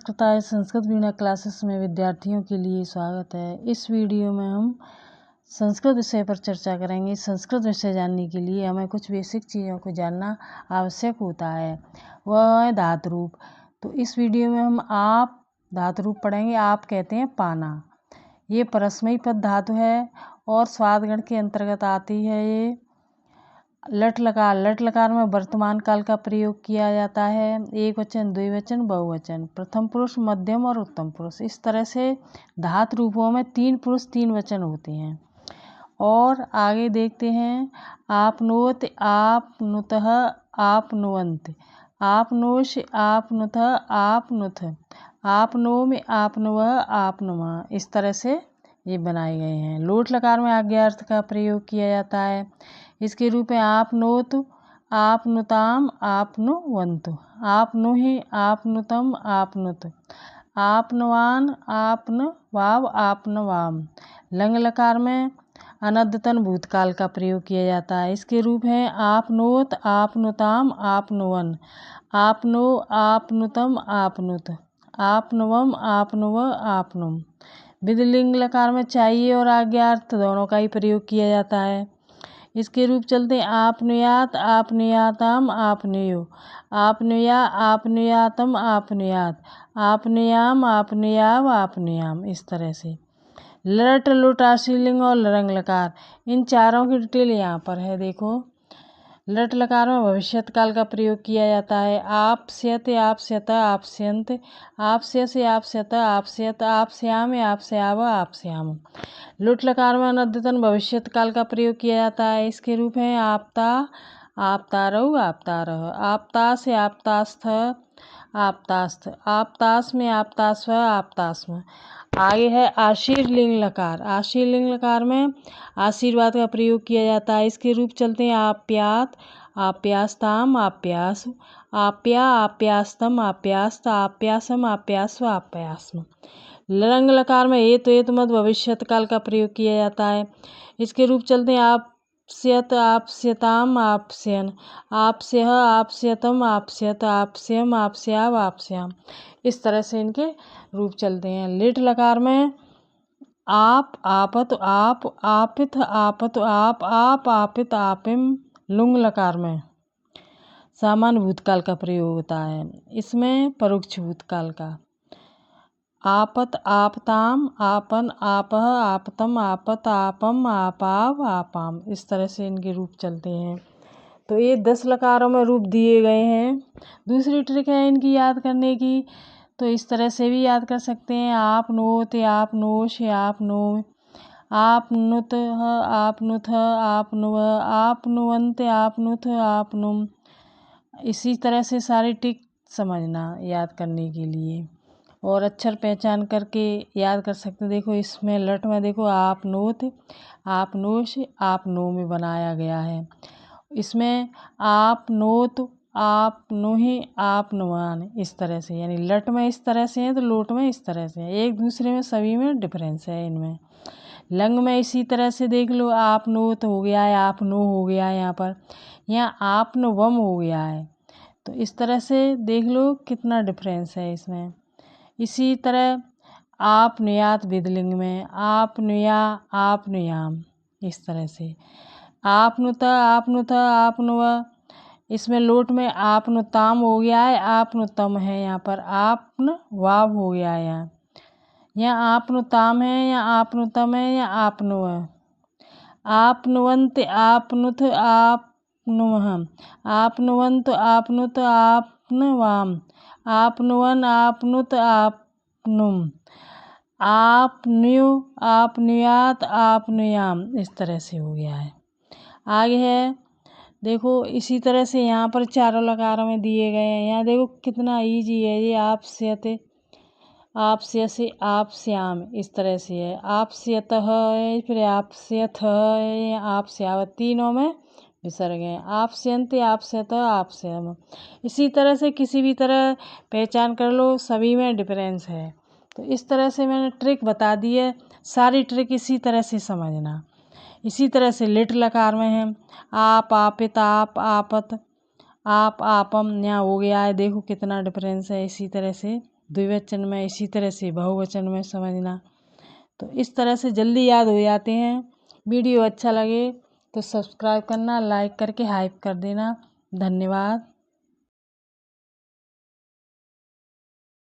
संस्कृत वीणा classes में विद्यार्थियों के लिए स्वागत है। इस वीडियो में हम संस्कृत विषय पर चर्चा करेंगे। संस्कृत विषय जानने के लिए हमें कुछ बेसिक चीज़ों को जानना आवश्यक होता है, वह है धातु रूप। तो इस वीडियो में हम आप धातु रूप पढ़ेंगे। आप कहते हैं पाना, ये परस्मयी पद धातु है और स्वादगण के अंतर्गत आती है। ये लट लकार में वर्तमान काल का प्रयोग किया जाता है। एक वचन, द्विवचन, बहुवचन, प्रथम पुरुष, मध्यम और उत्तम पुरुष, इस तरह से धातु रूपों में 3 पुरुष 3 वचन होते हैं। और आगे देखते हैं आपनोत, आपनुतः, आपनुवंत, आपनोश, आपनुतः, आपनुथ, आपनोम, आपनुवः, आपनुमा, इस तरह से ये बनाए गए हैं। लोट लकार में आज्ञा अर्थ का प्रयोग किया जाता है। इसके रूप में आपनोतु, आपनुताम, आपनुवन्तु, आपनुहि, आपनुतम, आपनुत, आपनवान, आपनवाव, आपनवाम। लंग लकार में अनद्यतन भूतकाल का प्रयोग किया जाता है। इसके रूप हैं आपनोत, आपनुताम, आपनुवन, आपनो, आपनुतम, आपनुत, आपनुवम, आपनुव, आपनुम। विधिलिंग लकार में चाहिए और आज्ञा अर्थ दोनों का ही प्रयोग किया जाता है। इसके रूप चलते हैं आपनुयात, आपनुयाताम, आपनुयो, आपनुया, आपनुयातम, आपनुयात, आपनुयाम, आपनुयाव, आपनुयाम, इस तरह से। लट, लुट, आशीलिंग और लरंग लकार, इन चारों की डिटेल यहाँ पर है। देखो, लट लकार में भविष्यत काल का प्रयोग किया जाता है। आपस्यत, आपस्यत, आपस्यंत, आपस्यस, आपस्यत, आपस्यत, आपस्याम, आपस्याव, आपस्याम। लुट लकार में अनद्यतन भविष्यत काल का प्रयोग किया जाता है। इसके रूप हैं आपता, आपतारऊ, आपतारह, आपतास, आपतास्थ, आपतास्थ, आपतास में आपतास्व, आपतास्म। आगे है आशीर्लिंग लकार। आशीर्लिंग लकार में आशीर्वाद का प्रयोग किया जाता है। इसके रूप चलते हैं आप्यात, आप्यास्ताम, आप्यास, आप्या, आप्यास्तम, आप्यास्त, आप्यासम, आप्यास्व, आप्यास्म। लरंग लकार में हेतु मत भविष्यत काल का प्रयोग किया जाता है। इसके रूप चलते हैं आपस्यत, आपस्यताम, आपस्यन, आपस्यः, आपस्यतम, आपस्यत, आपस्यम, आपस्याव, आपस्याम, इस तरह से इनके रूप चलते हैं। लिट लकार में आप, आपत, आप, आपित, आपत, आप, आपित, आपिम। लुंग लकार में सामान्य भूतकाल का प्रयोग होता है। इसमें परोक्ष भूतकाल का आपत, आपताम, आपन, आपह, आपतम, आपत, आपम, आपाव, आपाम, इस तरह से इनके रूप चलते हैं। तो ये 10 लकारों में रूप दिए गए हैं। दूसरी ट्रिक है इनकी याद करने की, तो इस तरह से भी याद कर सकते हैं। आप नोत, आप नोश, आप नो, आप नुत, आप नुथ, आप नुव, आप नुवंत, आप नुथ, आप नुम। इसी तरह से सारी ट्रिक समझना याद करने के लिए, और अक्षर पहचान करके याद कर सकते। देखो इसमें लट में देखो आप नोत, आप नोश, आप नो में बनाया गया है। इसमें आप नोत, आप नोहि, आप नुआन, इस तरह से, यानी लट में इस तरह से है तो लोट में इस तरह से है। एक दूसरे में सभी में डिफरेंस है इनमें। लंग में इसी तरह से देख लो, आप नोत हो गया है, आप नो हो गया है, यहाँ आप नवम हो गया है। तो इस तरह से देख लो कितना डिफरेंस है इसमें। इसी तरह आप नुयात विधिलिंग में आप नुया, आप नुयाम, इस तरह से। आप नुता, आप नुथा, आप नुवा, इसमें लोट में आप नुताम हो गया है, आप नुतम है, यहाँ पर आप न वाव हो गया है। यहाँ आप नुताम है, यहाँ आप नुतम है, या आप नुव, आप नुवंत, आप नुथ, आप नुवहम, आप नुवंत, आप नुत, आप नुवाम, आप नुवन, आप नुत, आप नुम, आप न्यू, आप नुयात, आप नुयाम, इस तरह से हो गया है। आगे है देखो इसी तरह से यहाँ पर चारों लकारों में दिए गए हैं। यहाँ देखो कितना ईजी है ये। आप स्यते, आप से, आप श्याम, इस तरह से है। आप स्यत है, फिर आप स्यथ है, आप स्यावत, तीनों में विसर्ग हैं। आप स्यंत, आप स्यत, आप श्याम। इसी तरह से किसी भी तरह पहचान कर लो, सभी में डिफरेंस है। तो इस तरह से मैंने ट्रिक बता दी है। सारी ट्रिक इसी तरह से समझना। इसी तरह से लिट लकार में है आप, आपित, आप, आपत, आप, आपम, यहाँ हो गया है। देखो कितना डिफरेंस है। इसी तरह से द्विवचन में, इसी तरह से बहुवचन में समझना। तो इस तरह से जल्दी याद हो जाते हैं। वीडियो अच्छा लगे तो सब्सक्राइब करना, लाइक करके हाइप कर देना। धन्यवाद।